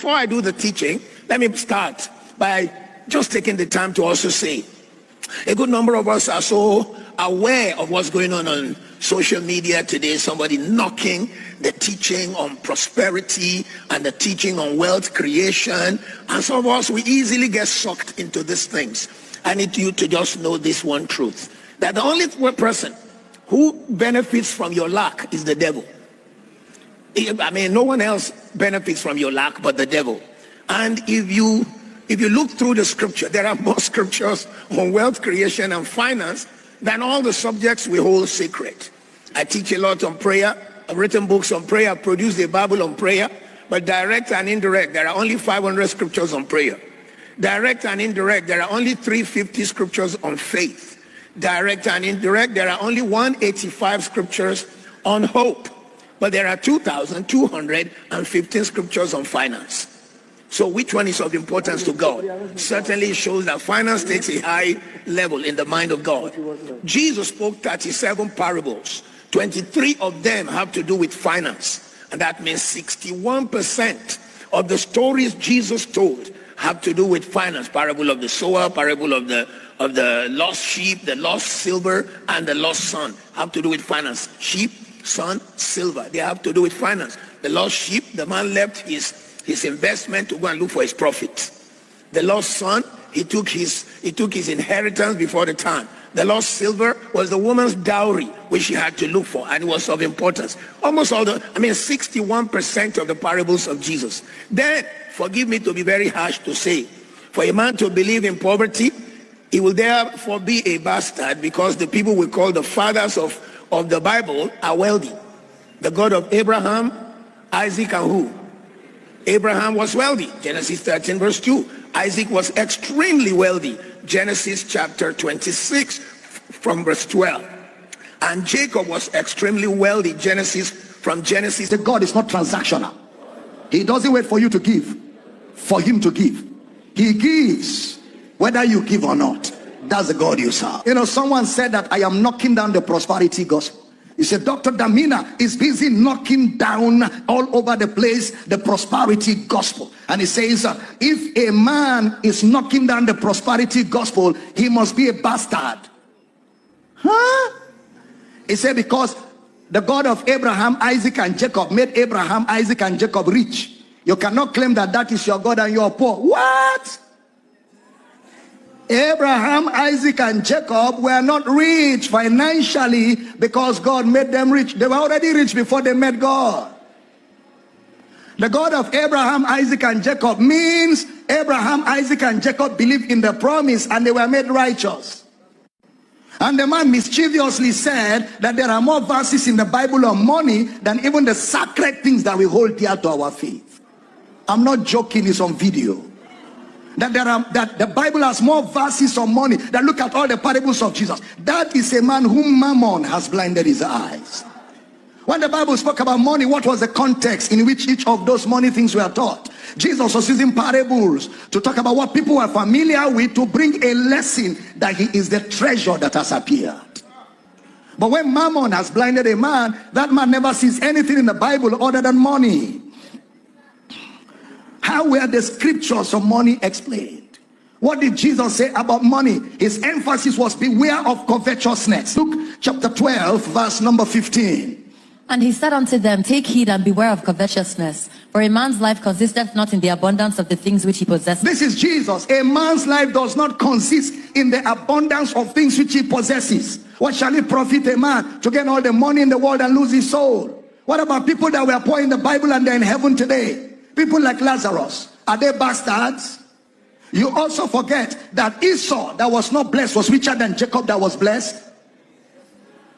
before I do the teaching, let me start by just taking the time to also say, a good number of us are so aware of what's going on social media today. Somebody knocking the teaching on prosperity and the teaching on wealth creation. And some of us, we easily get sucked into these things. I need you to just know this one truth, that the only person who benefits from your lack is the devil. I mean, no one else benefits from your lack but the devil. And if you look through the scripture, there are more scriptures on wealth creation and finance than all the subjects we hold sacred. I teach a lot on prayer. I've written books on prayer. I've produced a Bible on prayer. But direct and indirect, there are only 500 scriptures on prayer. Direct and indirect, there are only 350 scriptures on faith. Direct and indirect, there are only 185 scriptures on hope. But there are 2,215 scriptures on finance. So which one is of importance to God? Certainly shows that finance takes a high level in the mind of God. Jesus spoke 37 parables. 23 of them have to do with finance. And that means 61% of the stories Jesus told have to do with finance. Parable of the sower, parable of the lost sheep, the lost silver, and the lost son have to do with finance. Sheep, son, silver, they have to do with finance. The lost sheep, the man left his investment to go and look for his profit. The lost son, he took his inheritance before the time. The lost silver was the woman's dowry, which she had to look for, and it was of importance. Almost 61% of the parables of Jesus. Then, forgive me to be very harsh to say, for a man to believe in poverty, he will therefore be a bastard, because the people we call the fathers of the Bible are wealthy. The God of Abraham, Isaac, and who? Abraham was wealthy, Genesis 13 verse 2. Isaac was extremely wealthy, Genesis chapter 26 from verse 12. And Jacob was extremely wealthy, Genesis. The God is not transactional. He doesn't wait for you to give, for him to give. He gives whether you give or not. That's the God you serve. You know, someone said that I am knocking down the prosperity gospel. He said, Dr. Damina is busy knocking down all over the place the prosperity gospel. And he says, if a man is knocking down the prosperity gospel, he must be a bastard. Huh? He said, because the God of Abraham, Isaac, and Jacob made Abraham, Isaac, and Jacob rich. You cannot claim that that is your God and you are poor. What? Abraham, Isaac, and Jacob were not rich financially because God made them rich. They were already rich before they met God. The God of Abraham, Isaac, and Jacob means Abraham, Isaac, and Jacob believed in the promise and they were made righteous. And the man mischievously said that there are more verses in the Bible on money than even the sacred things that we hold dear to our faith. I'm not joking, it's on video. That the Bible has more verses on money. That look at all the parables of Jesus. That is a man whom Mammon has blinded his eyes. When the Bible spoke about money, what was the context in which each of those money things were taught? Jesus was using parables to talk about what people were familiar with, to bring a lesson that he is the treasure that has appeared. But when Mammon has blinded a man, that man never sees anything in the Bible other than money. How were the scriptures of money explained? What did Jesus say about money? His emphasis was beware of covetousness. Luke chapter 12 verse number 15. And he said unto them, take heed and beware of covetousness, for a man's life consisteth not in the abundance of the things which he possesses. This is Jesus. A man's life does not consist in the abundance of things which he possesses. What shall it profit a man to gain all the money in the world and lose his soul? What about people that were poor in the Bible and they're in heaven today? People like Lazarus, are they bastards? You also forget that Esau that was not blessed was richer than Jacob that was blessed.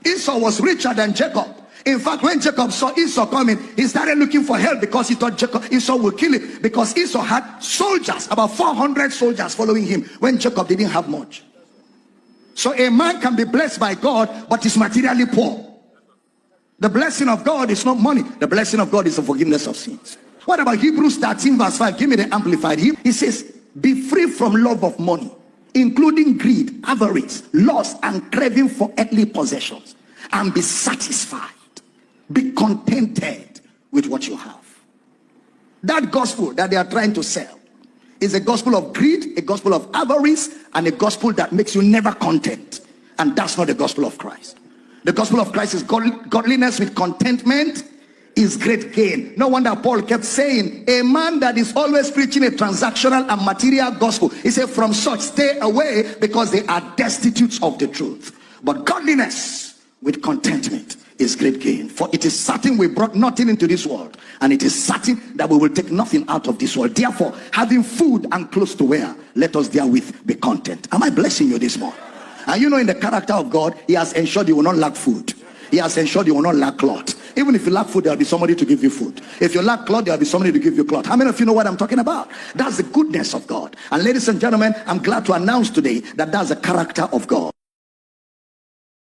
Esau was richer than Jacob. In fact, when Jacob saw Esau coming, he started looking for help because he thought Esau would kill him. Because Esau had soldiers, about 400 soldiers following him when Jacob didn't have much. So a man can be blessed by God, but is materially poor. The blessing of God is not money. The blessing of God is the forgiveness of sins. What about Hebrews 13 verse 5? Give me the amplified. He says, be free from love of money, including greed, avarice, lust, and craving for earthly possessions, and be satisfied. Be contented with what you have. That gospel that they are trying to sell is a gospel of greed, a gospel of avarice, and a gospel that makes you never content. And that's not the gospel of Christ. The gospel of Christ is godliness with contentment is great gain. No wonder Paul kept saying, a man that is always preaching a transactional and material gospel, he said, from such stay away, because they are destitute of the truth. But godliness with contentment is great gain. For it is certain we brought nothing into this world, and it is certain that we will take nothing out of this world. Therefore, having food and clothes to wear, let us therewith be content. Am I blessing you this morning? And you know, in the character of God, he has ensured you will not lack food. He has ensured you will not lack cloth. Even if you lack food, there will be somebody to give you food. If you lack cloth, there will be somebody to give you cloth. How many of you know what I'm talking about? That's the goodness of God. And ladies and gentlemen, I'm glad to announce today that that's the character of God.